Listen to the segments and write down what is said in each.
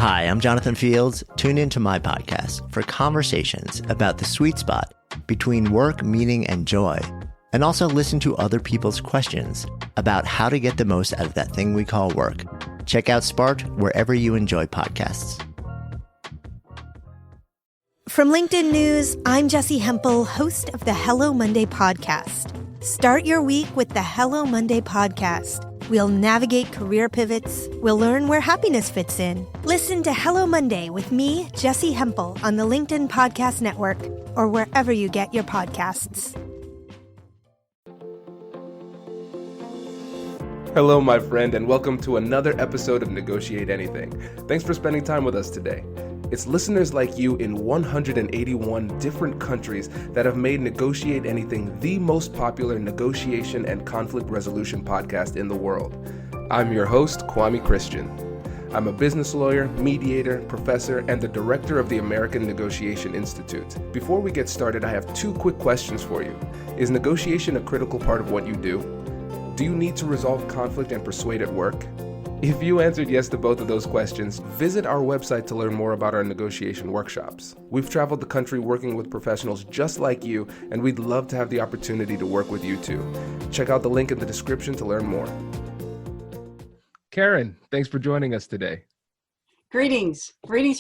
Hi, I'm Jonathan Fields. Tune into my podcast for conversations about the sweet spot between work, meaning, and joy, and also listen to other people's questions about how to get the most out of that thing we call work. Check out Sparked wherever you enjoy podcasts. From LinkedIn News, I'm Jessie Hempel, host of the Hello Monday podcast. Start your week with the Hello Monday podcast. We'll navigate career pivots. We'll learn where happiness fits in. Listen to Hello Monday with me, Jessie Hempel, on the LinkedIn Podcast Network or wherever you get your podcasts. Hello, my friend, and welcome to another episode of Negotiate Anything. Thanks for spending time with us today. It's listeners like you in 181 different countries that have made Negotiate Anything the most popular negotiation and conflict resolution podcast in the world. I'm your host, Kwame Christian. I'm a business lawyer, mediator, professor, and the director of the American Negotiation Institute. Before we get started, I have two quick questions for you. Is negotiation a critical part of what you do? Do you need to resolve conflict and persuade at work? If you answered yes to both of those questions, visit our website to learn more about our negotiation workshops. We've traveled the country working with professionals just like you, and we'd love to have the opportunity to work with you too. Check out the link in the description to learn more. Karen, thanks for joining us today. Greetings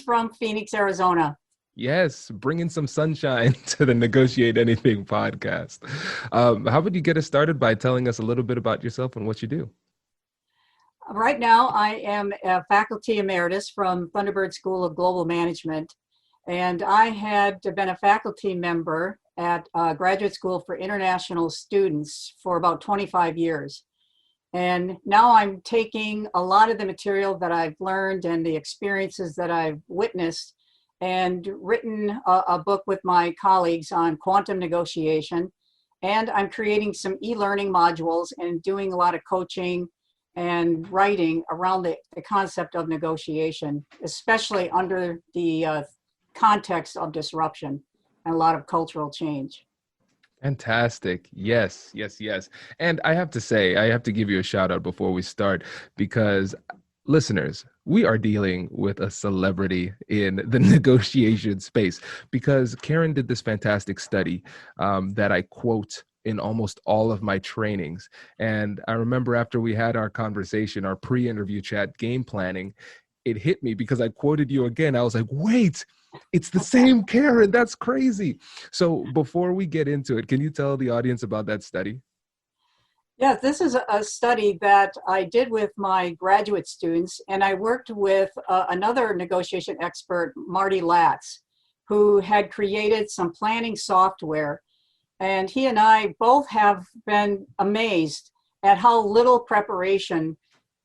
from Phoenix, Arizona. Yes, bringing some sunshine to the Negotiate Anything podcast. How would you get us started by telling us a little bit about yourself and what you do? Right now, I am a faculty emeritus from Thunderbird School of Global Management, and I had been a faculty member at Graduate School for International Students for about 25 years. And now I'm taking a lot of the material that I've learned and the experiences that I've witnessed and written a book with my colleagues on quantum negotiation. And I'm creating some e-learning modules and doing a lot of coaching and writing around the concept of negotiation, especially under the context of disruption and a lot of cultural change. Fantastic. Yes. And I have to say, I have to give you a shout out before we start, because listeners, we are dealing with a celebrity in the negotiation space, because Karen did this fantastic study that I quote in almost all of my trainings. And I remember after we had our conversation, our pre-interview chat, game planning, it hit me because I quoted you again. I was like, wait, it's the same Karen. That's crazy. So before we get into it, can you tell the audience about that study? Yeah, this is a study that I did with my graduate students, and I worked with another negotiation expert, Marty Latz, who had created some planning software. And he and I both have been amazed at how little preparation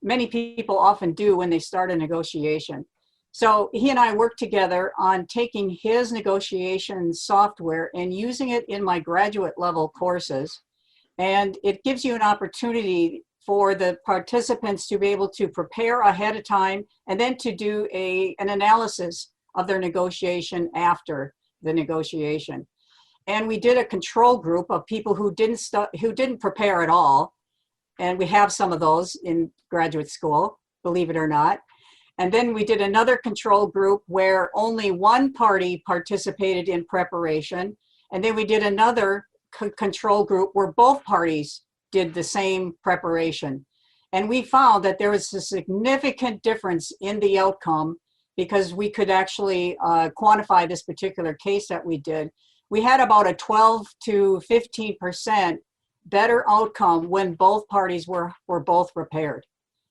many people often do when they start a negotiation. So he and I worked together on taking his negotiation software and using it in my graduate level courses. And it gives you an opportunity for the participants to be able to prepare ahead of time and then to do an analysis of their negotiation after the negotiation. And we did a control group of people who didn't prepare at all. And we have some of those in graduate school, believe it or not. And then we did another control group where only one party participated in preparation. And then we did another control group where both parties did the same preparation. And we found that there was a significant difference in the outcome because we could actually quantify this particular case that we did. We had about a 12 to 15% better outcome when both parties were both prepared.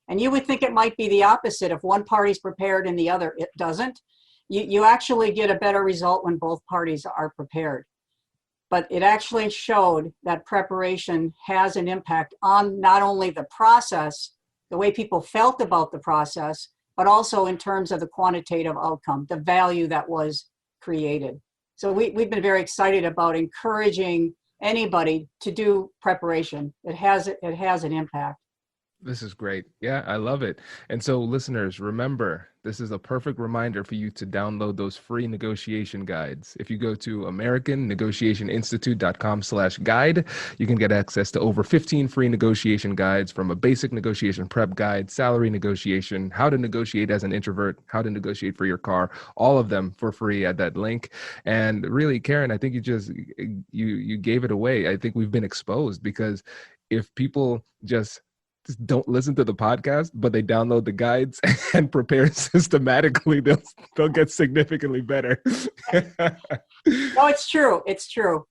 And you would think it might be the opposite. If one party's prepared and the other it doesn't, you actually get a better result when both parties are prepared. But it actually showed that preparation has an impact on not only the process, the way people felt about the process, but also in terms of the quantitative outcome, the value that was created. So we've been very excited about encouraging anybody to do preparation. It has an impact. This is great. Yeah, I love it. And so listeners, remember, this is a perfect reminder for you to download those free negotiation guides. If you go to americannegotiationinstitute.com/guide, you can get access to over 15 free negotiation guides, from a basic negotiation prep guide, salary negotiation, how to negotiate as an introvert, how to negotiate for your car, all of them for free at that link. And really, Karen, I think you gave it away. I think we've been exposed, because if people just don't listen to the podcast, but they download the guides and prepare systematically, they'll get significantly better. No, it's true. It's true.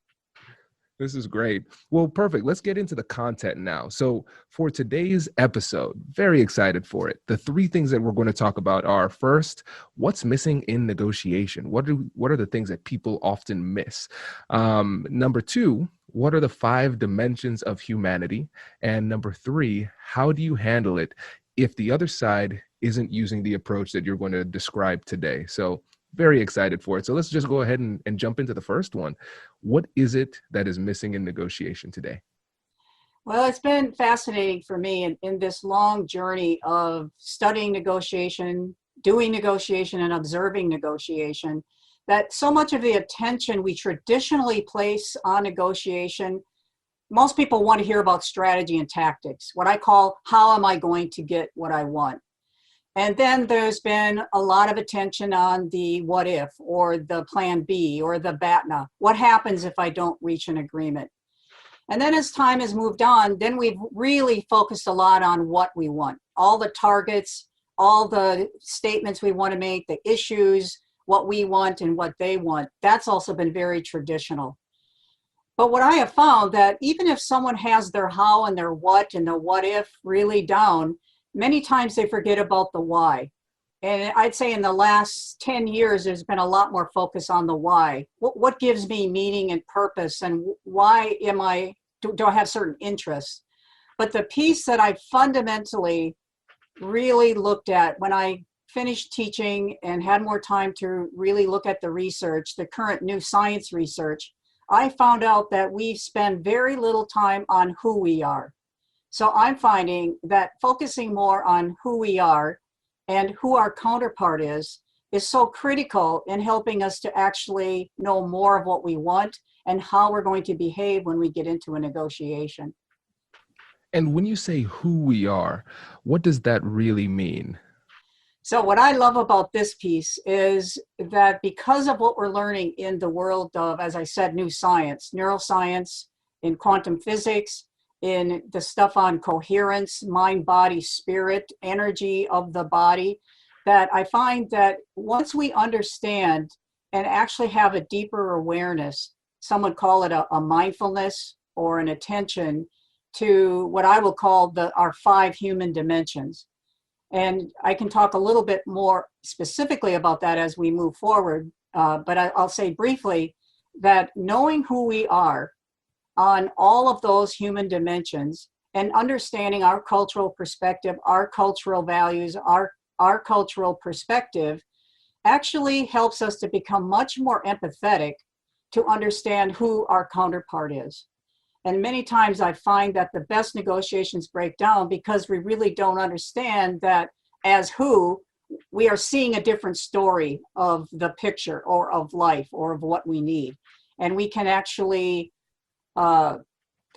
This is great. Well, perfect. Let's get into the content now. So for today's episode, very excited for it. The three things that we're going to talk about are: first, what's missing in negotiation? What are the things that people often miss? Number two, what are the 5 dimensions of humanity? And number 3, how do you handle it if the other side isn't using the approach that you're going to describe today? So very excited for it. So let's just go ahead and jump into the first one. What is it that is missing in negotiation today? Well, it's been fascinating for me in this long journey of studying negotiation, doing negotiation, and observing negotiation, that so much of the attention we traditionally place on negotiation, most people want to hear about strategy and tactics, what I call, how am I going to get what I want? And then there's been a lot of attention on the what if, or the plan B, or the BATNA. What happens if I don't reach an agreement? And then as time has moved on, then we've really focused a lot on what we want. All the targets, all the statements we want to make, the issues, what we want and what they want. That's also been very traditional. But what I have found, that even if someone has their how and their what and the what if really down, many times they forget about the why. And I'd say in the last 10 years, there's been a lot more focus on the why. What gives me meaning and purpose, and why do I have certain interests? But the piece that I fundamentally really looked at when I finished teaching and had more time to really look at the research, the current new science research, I found out that we spend very little time on who we are. So I'm finding that focusing more on who we are and who our counterpart is so critical in helping us to actually know more of what we want and how we're going to behave when we get into a negotiation. And when you say who we are, what does that really mean? So what I love about this piece is that because of what we're learning in the world of, as I said, new science, neuroscience, in quantum physics, in the stuff on coherence, mind, body, spirit, energy of the body, that I find that once we understand and actually have a deeper awareness, some would call it a mindfulness or an attention to what I will call our 5 human dimensions. And I can talk a little bit more specifically about that as we move forward. But I'll say briefly that knowing who we are on all of those human dimensions and understanding our cultural perspective, our cultural values, our cultural perspective actually helps us to become much more empathetic to understand who our counterpart is. And many times I find that the best negotiations break down because we really don't understand that as who, we are seeing a different story of the picture or of life or of what we need. And we can actually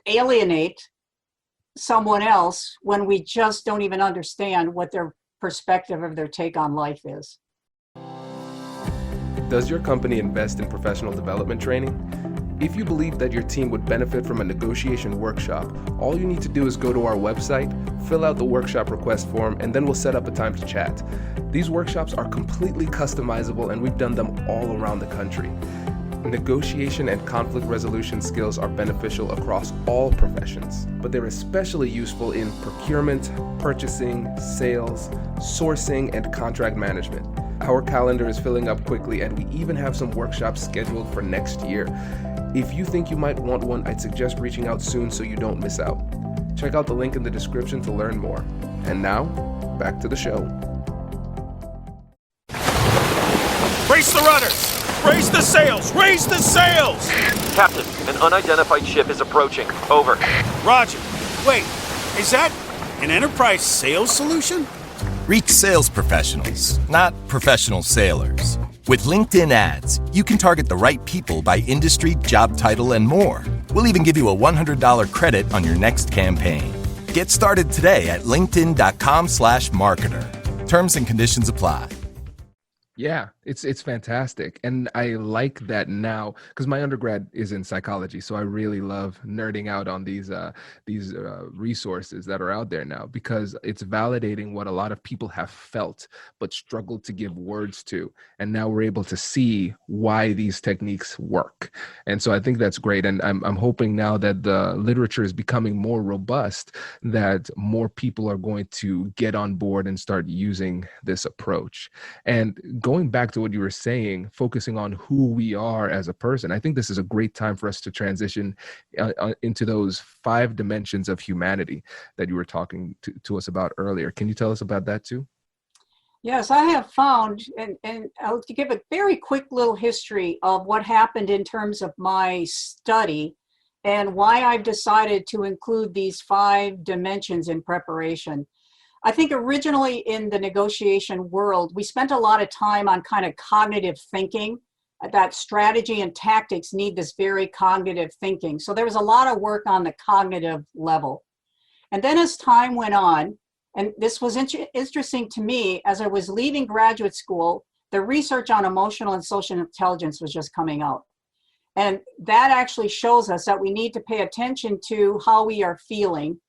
alienate someone else when we just don't even understand what their perspective of their take on life is. Does your company invest in professional development training? If you believe that your team would benefit from a negotiation workshop, all you need to do is go to our website, fill out the workshop request form, and then we'll set up a time to chat. These workshops are completely customizable, and we've done them all around the country. Negotiation and conflict resolution skills are beneficial across all professions, but they're especially useful in procurement, purchasing, sales, sourcing, and contract management. Our calendar is filling up quickly, and we even have some workshops scheduled for next year. If you think you might want one, I'd suggest reaching out soon so you don't miss out. Check out the link in the description to learn more. And now, back to the show. Brace the rudders! Raise the sails! Raise the sails! Captain, an unidentified ship is approaching. Over. Roger. Wait, is that... An enterprise sales solution? Reach sales professionals, not professional sailors. With LinkedIn ads, you can target the right people by industry, job title, and more. We'll even give you a $100 credit on your next campaign. Get started today at linkedin.com/marketer. Terms and conditions apply. Yeah, it's fantastic. And I like that now because my undergrad is in psychology. So I really love nerding out on these resources that are out there now because it's validating what a lot of people have felt but struggled to give words to. And now we're able to see why these techniques work. And so I think that's great. And I'm hoping now that the literature is becoming more robust, that more people are going to get on board and start using this approach. And going back to what you were saying, focusing on who we are as a person, I think this is a great time for us to transition into those 5 dimensions of humanity that you were talking to us about earlier. Can you tell us about that too? Yes, I have found, and I'll give a very quick little history of what happened in terms of my study and why I've decided to include these 5 dimensions in preparation. I think originally in the negotiation world, we spent a lot of time on kind of cognitive thinking, that strategy and tactics need this very cognitive thinking. So there was a lot of work on the cognitive level. And then as time went on, and this was interesting to me, as I was leaving graduate school, the research on emotional and social intelligence was just coming out. And that actually shows us that we need to pay attention to how we are feeling.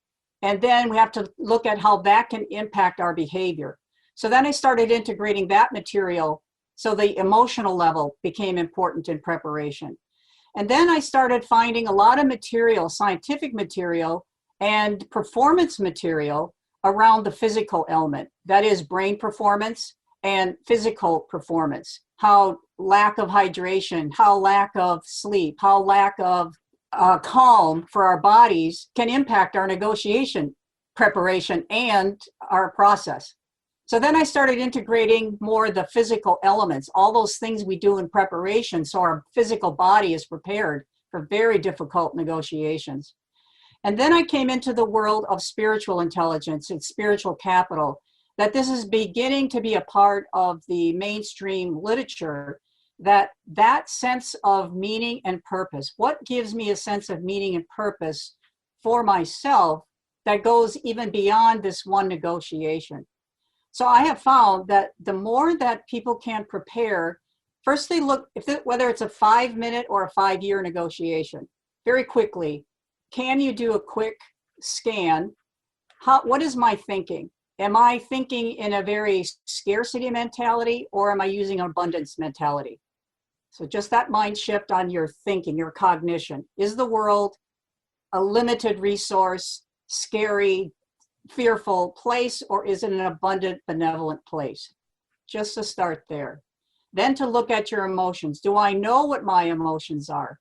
And then we have to look at how that can impact our behavior. So then I started integrating that material. So the emotional level became important in preparation. And then I started finding a lot of material, scientific material and performance material around the physical element. That is brain performance and physical performance. How lack of hydration, how lack of sleep, how lack of calm for our bodies can impact our negotiation preparation and our process. So then I started integrating more the physical elements, all those things we do in preparation so our physical body is prepared for very difficult negotiations. And then I came into the world of spiritual intelligence and spiritual capital, that this is beginning to be a part of the mainstream literature, that sense of meaning and purpose. What gives me a sense of meaning and purpose for myself that goes even beyond this one negotiation? So I have found that the more that people can prepare, first they look, whether it's a 5-minute or a 5-year negotiation, very quickly, can you do a quick scan? What is my thinking? Am I thinking in a very scarcity mentality or am I using an abundance mentality? So just that mind shift on your thinking, your cognition. Is the world a limited resource, scary, fearful place, or is it an abundant, benevolent place? Just to start there. Then to look at your emotions. Do I know what my emotions are?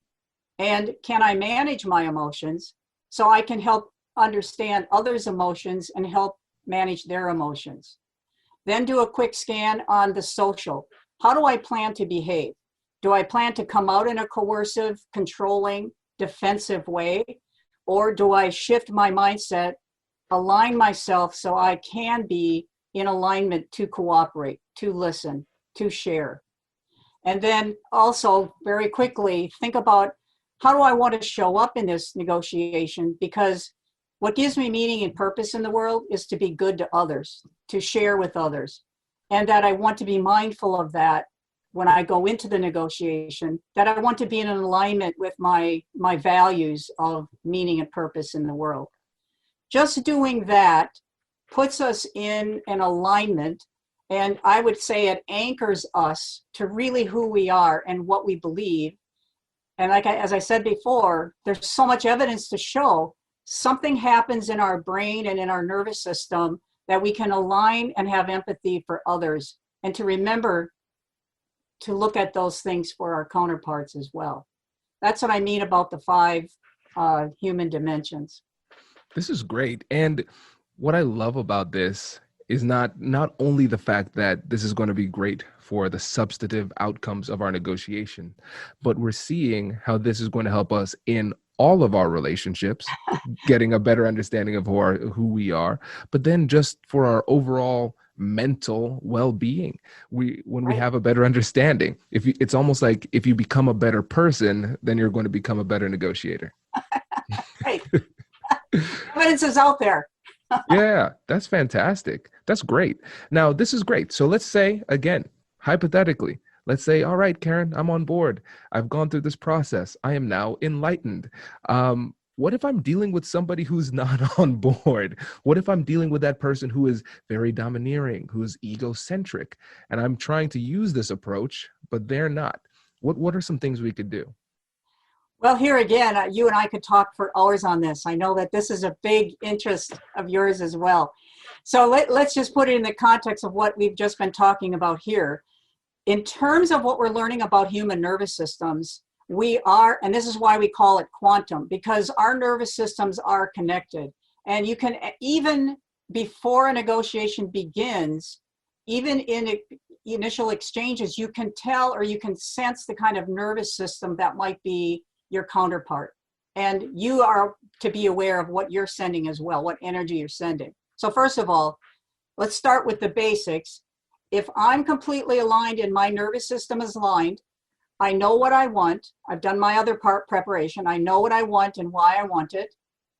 And can I manage my emotions so I can help understand others' emotions and help manage their emotions? Then do a quick scan on the social. How do I plan to behave? Do I plan to come out in a coercive, controlling, defensive way? Or do I shift my mindset, align myself so I can be in alignment to cooperate, to listen, to share? And then also very quickly think about, how do I want to show up in this negotiation? Because what gives me meaning and purpose in the world is to be good to others, to share with others. And that I want to be mindful of that when I go into the negotiation, that I want to be in alignment with my values of meaning and purpose in the world. Just doing that puts us in an alignment, and I would say it anchors us to really who we are and what we believe. And as I said before, there's so much evidence to show something happens in our brain and in our nervous system that we can align and have empathy for others, and to remember to look at those things for our counterparts as well. That's what I mean about the 5 human dimensions. This is great. And what I love about this is not only the fact that this is going to be great for the substantive outcomes of our negotiation, but we're seeing how this is going to help us in all of our relationships, getting a better understanding of who we are, but then just for our overall mental well-being. When we have a better understanding, it's almost like if you become a better person, then you're going to become a better negotiator. Right. Evidence is out there. Yeah, that's fantastic. That's great. Now, this is great. So let's say, again, hypothetically, let's say, all right, Karen, I'm on board. I've gone through this process. I am now enlightened. What if I'm dealing with somebody who's not on board? What if I'm dealing with that person who is very domineering, who's egocentric, and I'm trying to use this approach, but they're not? What are some things we could do? Well, here again, you and I could talk for hours on this. I know that this is a big interest of yours as well. So let's just put it in the context of what we've just been talking about here. In terms of what we're learning about human nervous systems, we are, and this is why we call it quantum, because our nervous systems are connected. And you can, even before a negotiation begins, even in initial exchanges, you can tell or you can sense the kind of nervous system that might be your counterpart. And you are to be aware of what you're sending as well, what energy you're sending. So first of all, let's start with the basics. If I'm completely aligned and my nervous system is aligned, I know what I want. I've done my other part preparation. I know what I want and why I want it.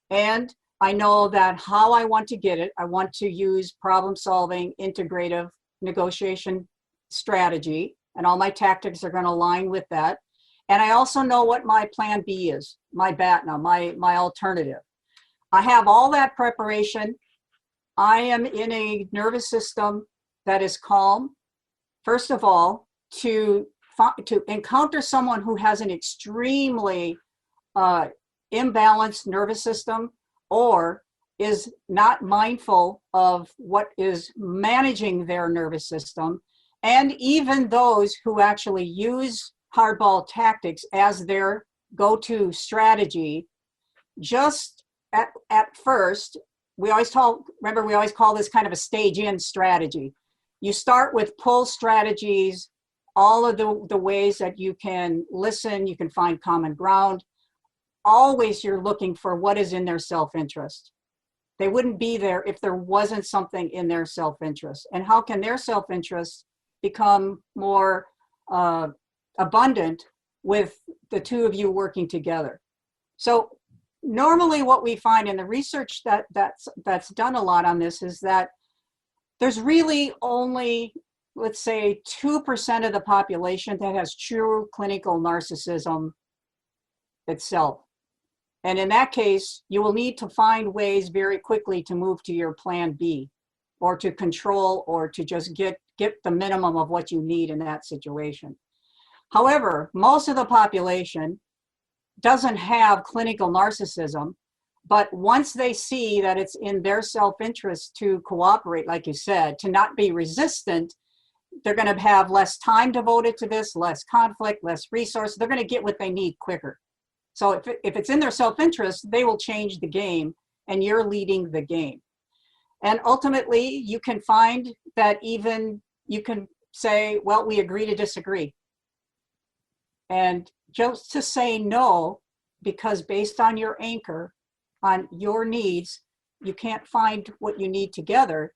And I know that how I want to get it, I want to use problem solving, integrative negotiation strategy, and all my tactics are going to align with that. And I also know what my plan B is, my BATNA, my alternative. I have all that preparation. I am in a nervous system that is calm. First of all, to encounter someone who has an extremely imbalanced nervous system or is not mindful of what is managing their nervous system, and even those who actually use hardball tactics as their go-to strategy, just at first, we always call this kind of a stage-in strategy. You start with pull strategies, all of the ways that you can listen, you can find common ground. Always you're looking for what is in their self-interest. They wouldn't be there if there wasn't something in their self-interest. And how can their self-interest become more abundant with the two of you working together? So normally what we find in the research that's done a lot on this is that there's really only, let's say, 2% of the population that has true clinical narcissism itself. And in that case, you will need to find ways very quickly to move to your plan B, or to control, or to just get the minimum of what you need in that situation. However, most of the population doesn't have clinical narcissism, but once they see that it's in their self-interest to cooperate, like you said, to not be resistant, they're going to have less time devoted to this, less conflict, less resources. They're going to get what they need quicker. So if it's in their self-interest, they will change the game, and you're leading the game. And ultimately, you can find that even you can say, well, we agree to disagree. And just to say no, because based on your anchor, on your needs, you can't find what you need together,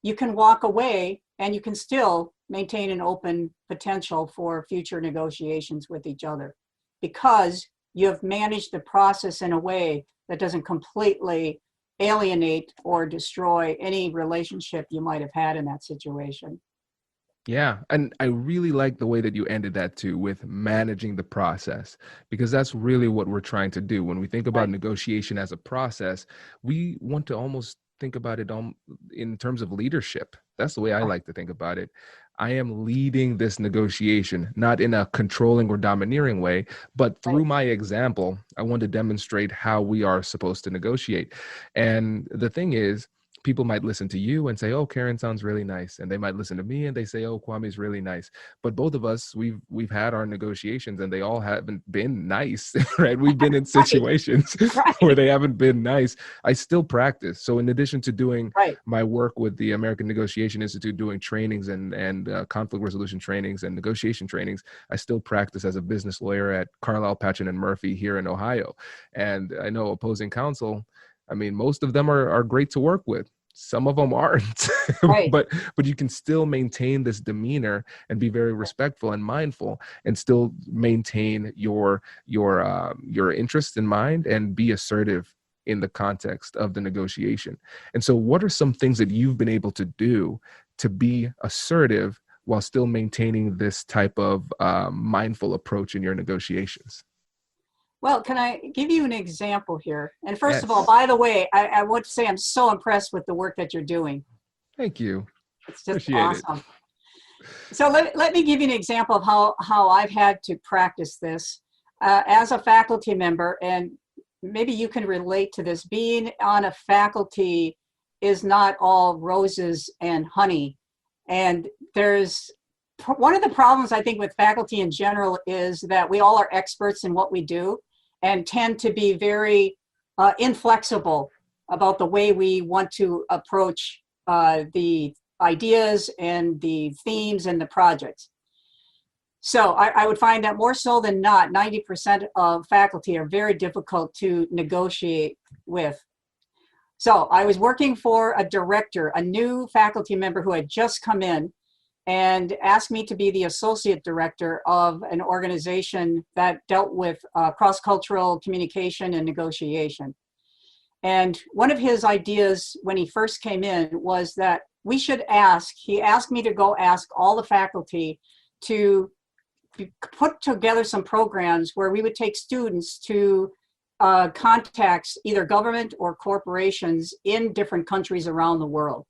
you can walk away and you can still maintain an open potential for future negotiations with each other, because you have managed the process in a way that doesn't completely alienate or destroy any relationship you might have had in that situation. Yeah. And I really like the way that you ended that too, with managing the process, because that's really what we're trying to do. When we think about negotiation as a process, we want to almost think about it in terms of leadership. That's the way I like to think about it. I am leading this negotiation, not in a controlling or domineering way, but through my example, I want to demonstrate how we are supposed to negotiate. And the thing is, people might listen to you and say, oh, Karen sounds really nice. And they might listen to me and they say, oh, Kwame's really nice. But both of us, we've had our negotiations and they all haven't been nice, right? We've been in situations where they haven't been nice. I still practice. So in addition to doing my work with the American Negotiation Institute, doing trainings and conflict resolution trainings and negotiation trainings, I still practice as a business lawyer at Carlisle, Patchen and Murphy here in Ohio. And I know opposing counsel, I mean, most of them are great to work with. Some of them aren't, but you can still maintain this demeanor and be very respectful and mindful, and still maintain your interest in mind and be assertive in the context of the negotiation. And so, what are some things that you've been able to do to be assertive while still maintaining this type of mindful approach in your negotiations? Well, can I give you an example here? And first of all, by the way, I want to say I'm so impressed with the work that you're doing. Thank you. It's just Appreciate awesome. So let me give you an example of how I've had to practice this as a faculty member, and maybe you can relate to this. Being on a faculty is not all roses and honey. And there's one of the problems I think with faculty in general is that we all are experts in what we do and tend to be very inflexible about the way we want to approach the ideas and the themes and the projects. So I would find that more so than not, 90% of faculty are very difficult to negotiate with. So I was working for a director, a new faculty member who had just come in, and asked me to be the associate director of an organization that dealt with cross-cultural communication and negotiation. And one of his ideas when he first came in was that we should he asked me to go ask all the faculty to put together some programs where we would take students to contacts, either government or corporations in different countries around the world,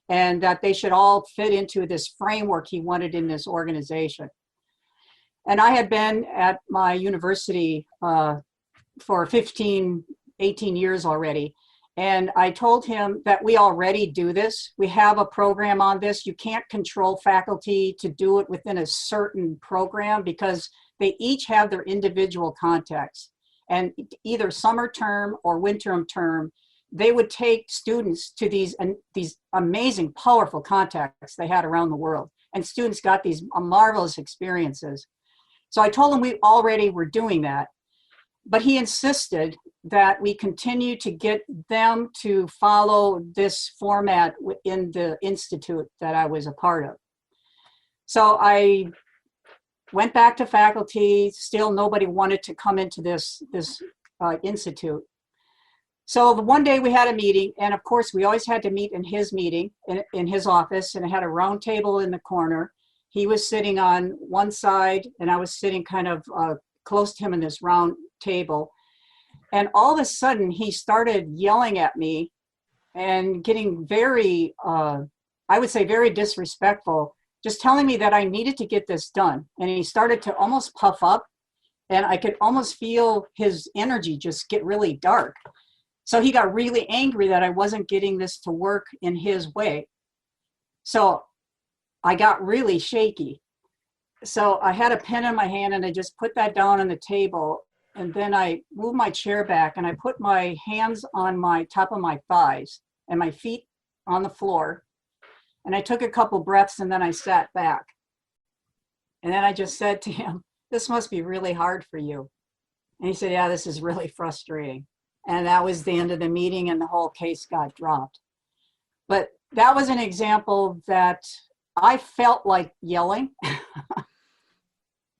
and that they should all fit into this framework he wanted in this organization. And I had been at my university for 15, 18 years already. And I told him that we already do this. We have a program on this. You can't control faculty to do it within a certain program because they each have their individual contacts. And either summer term or winter term, they would take students to these amazing, powerful contacts they had around the world. And students got these marvelous experiences. So I told him we already were doing that. But he insisted that we continue to get them to follow this format in the institute that I was a part of. So I went back to faculty. Still nobody wanted to come into this institute. So the one day we had a meeting, and of course we always had to meet in his meeting, in his office, and it had a round table in the corner. He was sitting on one side and I was sitting kind of close to him in this round table. And all of a sudden he started yelling at me and getting very, I would say very disrespectful, just telling me that I needed to get this done. And he started to almost puff up, and I could almost feel his energy just get really dark. So he got really angry that I wasn't getting this to work in his way. So I got really shaky. So I had a pen in my hand and I just put that down on the table. And then I moved my chair back and I put my hands on my top of my thighs and my feet on the floor. And I took a couple breaths and then I sat back. And then I just said to him, "This must be really hard for you." And he said, "Yeah, this is really frustrating." And that was the end of the meeting and the whole case got dropped. But that was an example that I felt like yelling.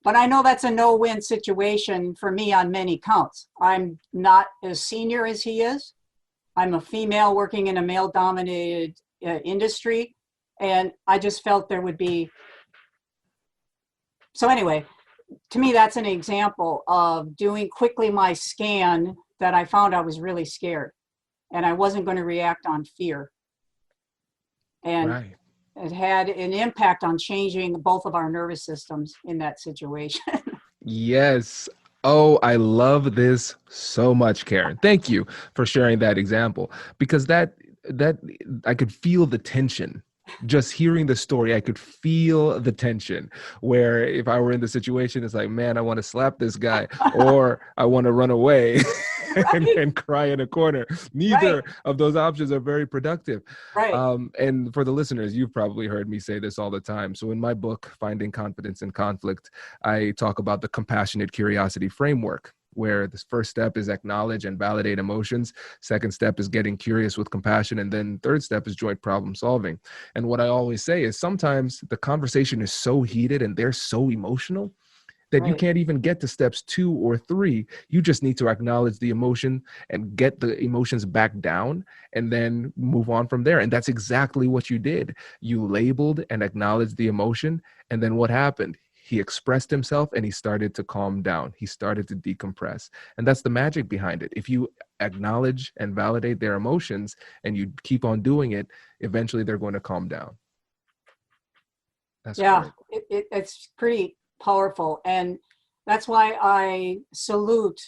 But I know that's a no-win situation for me on many counts. I'm not as senior as he is. I'm a female working in a male-dominated industry. And I just felt there would be. So anyway, to me, that's an example of doing quickly my scan that I found I was really scared and I wasn't going to react on fear. And it had an impact on changing both of our nervous systems in that situation. Yes. Oh, I love this so much, Karen. Thank you for sharing that example, because that that I could feel the tension. Just hearing the story, I could feel the tension, where if I were in the situation, it's like, man, I want to slap this guy or I want to run away and cry in a corner. Neither of those options are very productive. Right. And for the listeners, you've probably heard me say this all the time. So in my book, Finding Confidence in Conflict, I talk about the compassionate curiosity framework, where the first step is acknowledge and validate emotions. Second step is getting curious with compassion. And then third step is joint problem solving. And what I always say is sometimes the conversation is so heated and they're so emotional that you can't even get to steps 2 or 3. You just need to acknowledge the emotion and get the emotions back down and then move on from there. And that's exactly what you did. You labeled and acknowledged the emotion. And then what happened? He expressed himself and he started to calm down. He started to decompress. And that's the magic behind it. If you acknowledge and validate their emotions and you keep on doing it, eventually they're going to calm down. That's it's pretty powerful. And that's why I salute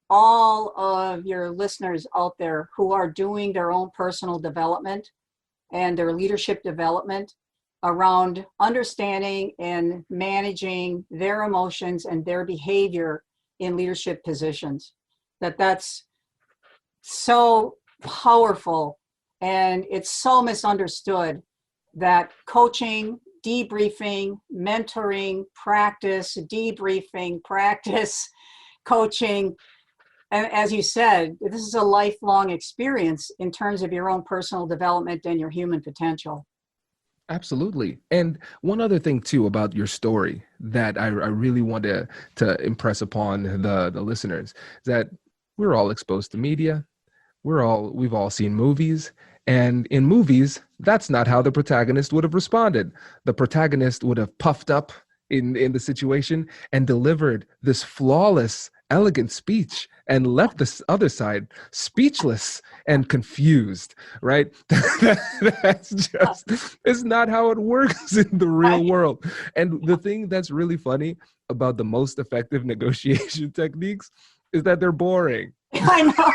all of your listeners out there who are doing their own personal development and their leadership development around understanding and managing their emotions and their behavior in leadership positions. That's so powerful, and it's so misunderstood that coaching, debriefing, mentoring, practice, debriefing, practice, coaching, and as you said, this is a lifelong experience in terms of your own personal development and your human potential. Absolutely. And one other thing too about your story that I really want to impress upon the listeners is that we're all exposed to media. We've all seen movies. And in movies, that's not how the protagonist would have responded. The protagonist would have puffed up in the situation and delivered this flawless, elegant speech and left the other side speechless and confused, right? That's just, it's not how it works in the real world. And the thing that's really funny about the most effective negotiation techniques is that they're boring. I know.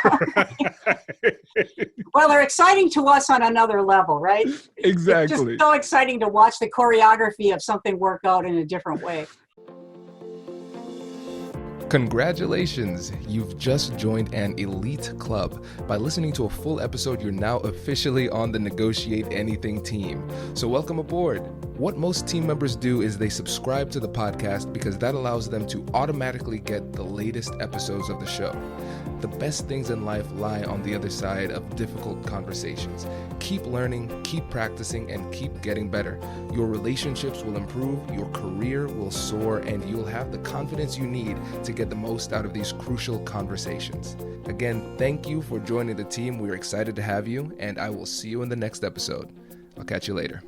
Well, they're exciting to us on another level, right? Exactly. It's just so exciting to watch the choreography of something work out in a different way. Congratulations, you've just joined an elite club. By listening to a full episode, you're now officially on the Negotiate Anything team. So welcome aboard. What most team members do is they subscribe to the podcast because that allows them to automatically get the latest episodes of the show. The best things in life lie on the other side of difficult conversations. Keep learning, keep practicing, and keep getting better. Your relationships will improve, your career will soar, and you'll have the confidence you need to get the most out of these crucial conversations. Again, thank you for joining the team. We're excited to have you, and I will see you in the next episode. I'll catch you later.